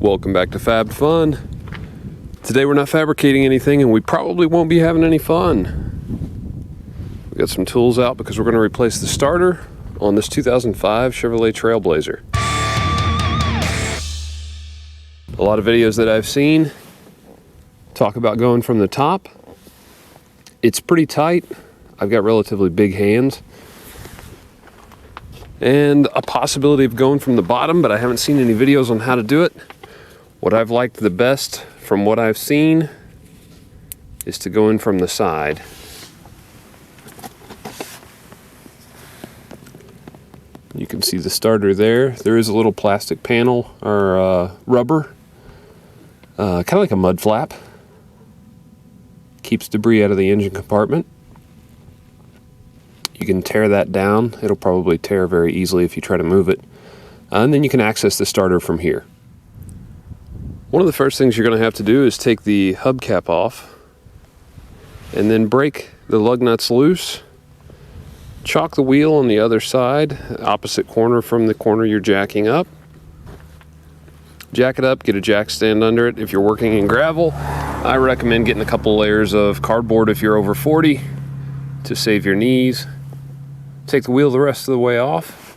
Welcome back to Fab Fun. Today we're not fabricating anything and we probably won't be having any fun. We got some tools out because we're going to replace the starter on this 2005 Chevrolet Trailblazer. A lot of videos that I've seen talk about going from the top. It's pretty tight. I've got relatively big hands. And a possibility of going from the bottom, but I haven't seen any videos on how to do it. What I've liked the best from what I've seen is to go in from the side. You can see the starter there. There is a little plastic panel or rubber, kind of like a mud flap. Keeps debris out of the engine compartment. You can tear that down. It'll probably tear very easily if you try to move it. And then you can access the starter from here. One of the first things you're going to have to do is take the hubcap off and then break the lug nuts loose. Chock the wheel on the other side, opposite corner from the corner you're jacking up. Jack it up, get a jack stand under it. If you're working in gravel, I recommend getting a couple layers of cardboard if you're over 40 to save your knees. Take the wheel the rest of the way off.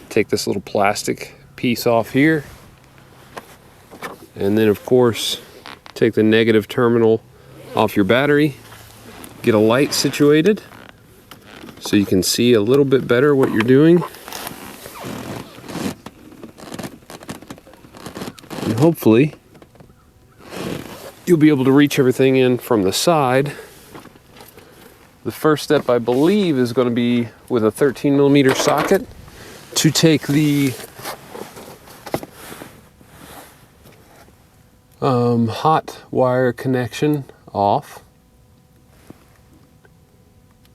Take this little plastic piece off here. And then of course, take the negative terminal off your battery. Get a light situated so you can see a little bit better what you're doing. And hopefully, you'll be able to reach everything in from the side. The first step, I believe, is going to be with a 13mm socket to take the hot wire connection off,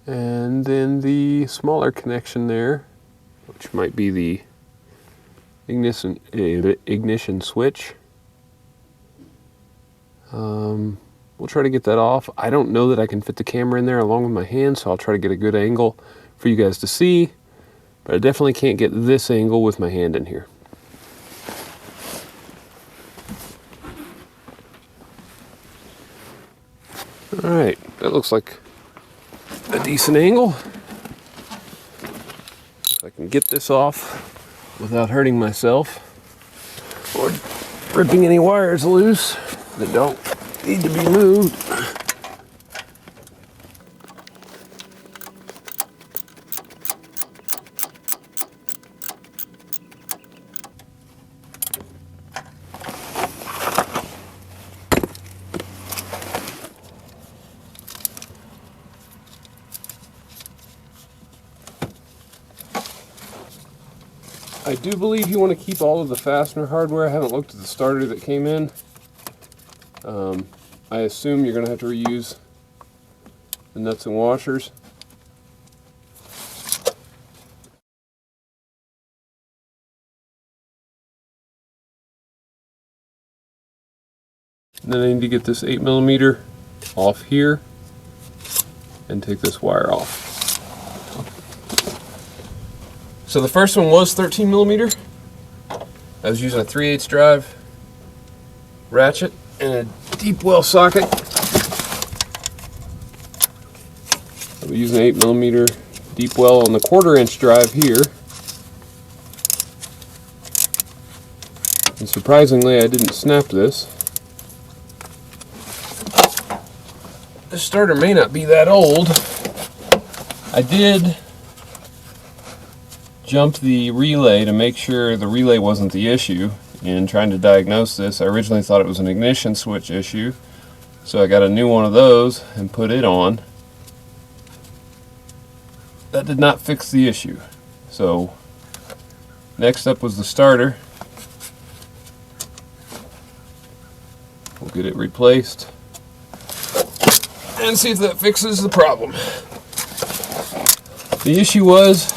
and then the smaller connection there, which might be the ignition switch. We'll try to get that off. I don't know that I can fit the camera in there along with my hand, so I'll try to get a good angle for you guys to see, but I definitely can't get this angle with my hand in here. All right, that looks like a decent angle. If I can get this off without hurting myself or ripping any wires loose that don't need to be moved. I do believe you want to keep all of the fastener hardware. I haven't looked at the starter that came in. I assume you're going to have to reuse the nuts and washers. And then I need to get this 8mm off here and take this wire off. So the first one was 13mm. I was using a 3/8 drive ratchet and a deep well socket. I'll be using an 8mm deep well on the 1/4" drive here. And surprisingly, I didn't snap this. This starter may not be that old. I did jump the relay to make sure the relay wasn't the issue. In trying to diagnose this, I originally thought it was an ignition switch issue, so I got a new one of those and put it on. That did not fix the issue. So next up was the starter. We'll get it replaced and see if that fixes the problem. The issue was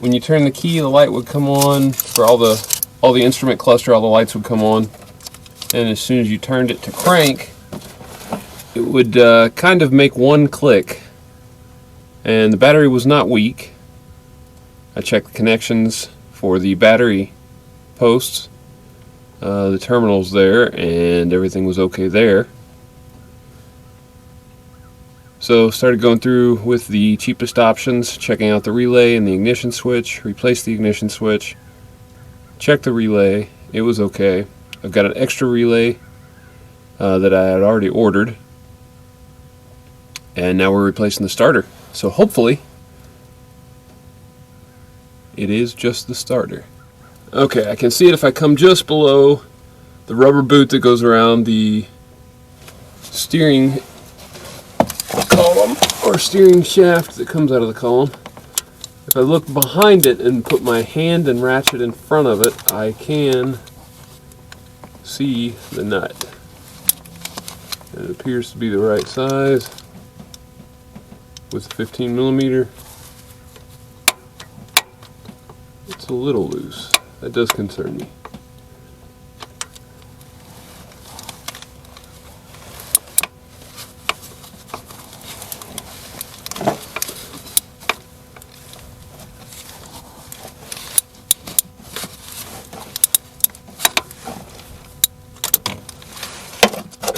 when you turn the key, the light would come on for all the instrument cluster, all the lights would come on, and as soon as you turned it to crank, it would kind of make one click, and the battery was not weak. I checked the connections for the battery posts, the terminals there, and everything was okay there. So started going through with the cheapest options, checking out the relay and the ignition switch, replaced the ignition switch, checked the relay, it was okay. I've got an extra relay that I had already ordered, and now we're replacing the starter. So hopefully it is just the starter. Okay, I can see it if I come just below the rubber boot that goes around the steering column, or steering shaft that comes out of the column. If I look behind it and put my hand and ratchet in front of it, I can see the nut. It appears to be the right size with 15 millimeter. It's a little loose. That does concern me.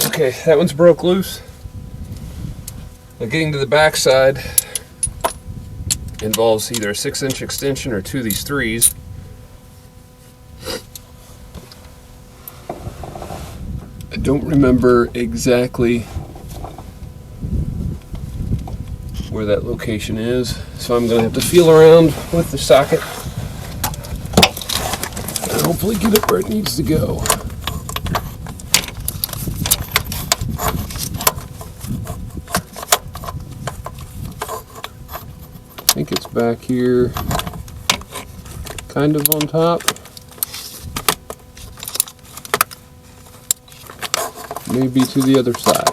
Okay, that one's broke loose. Now getting to the back side involves either a 6-inch extension or two of these 3s. I don't remember exactly where that location is, so I'm going to have to feel around with the socket and hopefully get it where it needs to go. I think it's back here, kind of on top. Maybe to the other side.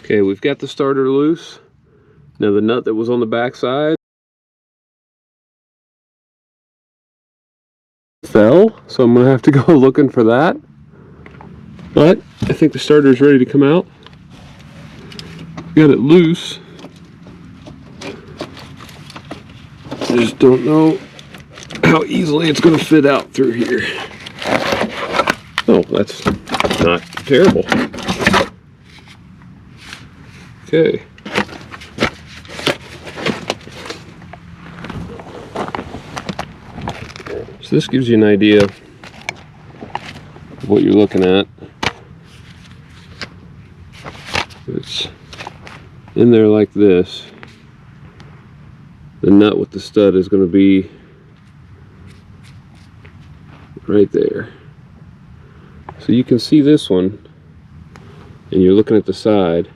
Okay, we've got the starter loose. Now the nut that was on the back side fell, so I'm gonna have to go looking for that. But I think the starter is ready to come out. Got it loose. I just don't know how easily it's going to fit out through here. Oh, that's not terrible. Okay. So this gives you an idea of what you're looking at. It's in there like this. The nut with the stud is going to be right there. So you can see this one, and you're looking at the side.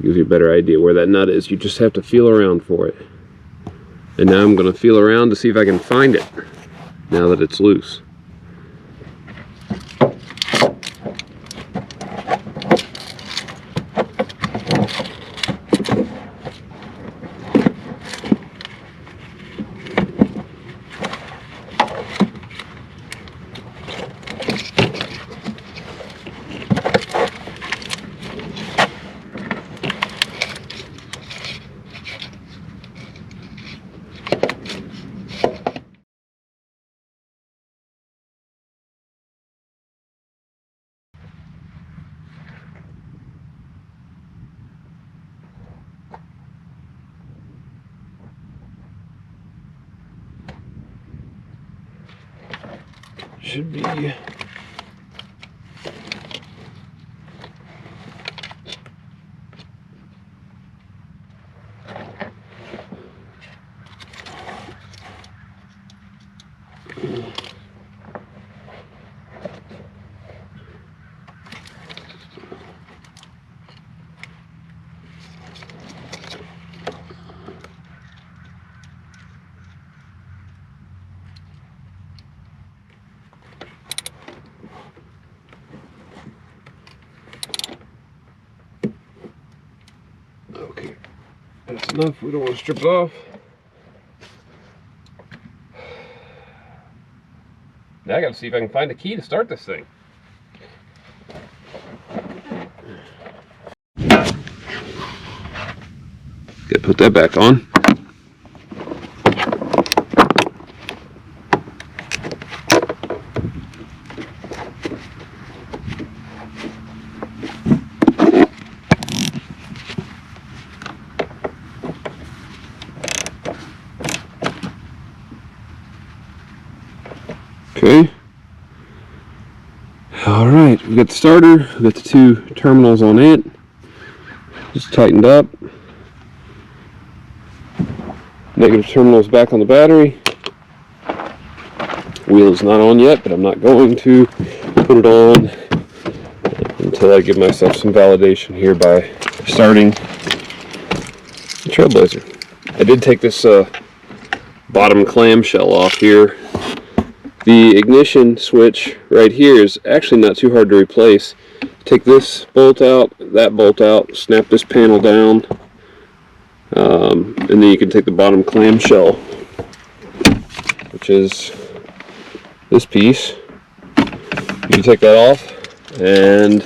Gives you a better idea where that nut is. You just have to feel around for it. And now I'm going to feel around to see if I can find it now that it's loose. Should be okay. That's enough. We don't want to strip it off. Now I gotta see if I can find a key to start this thing. put that back on. Okay. All right, we got the starter, we got the two terminals on it, just tightened up. Negative terminals back on the battery. Wheel is not on yet, but I'm not going to put it on until I give myself some validation here by starting the Trailblazer. I did take this bottom clamshell off here. The ignition switch right here is actually not too hard to replace. Take this bolt out, that bolt out, snap this panel down, and then you can take the bottom clamshell, which is this piece. You can take that off, and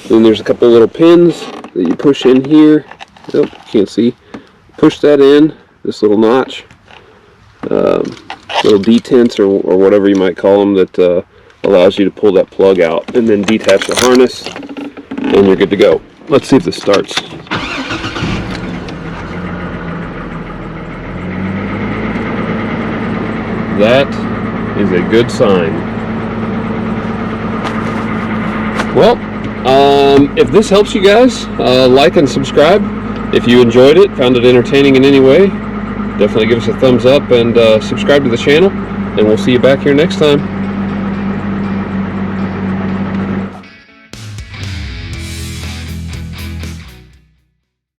then there's a couple little pins that you push in here. Oh, can't see. Push that in, this little notch. Little detents or whatever you might call them that allows you to pull that plug out and then detach the harness, and you're good to go. Let's see if this starts. That is a good sign. Well, if this helps you guys, like and subscribe. If you enjoyed it, found it entertaining in any way, definitely give us a thumbs up and subscribe to the channel, and we'll see you back here next time.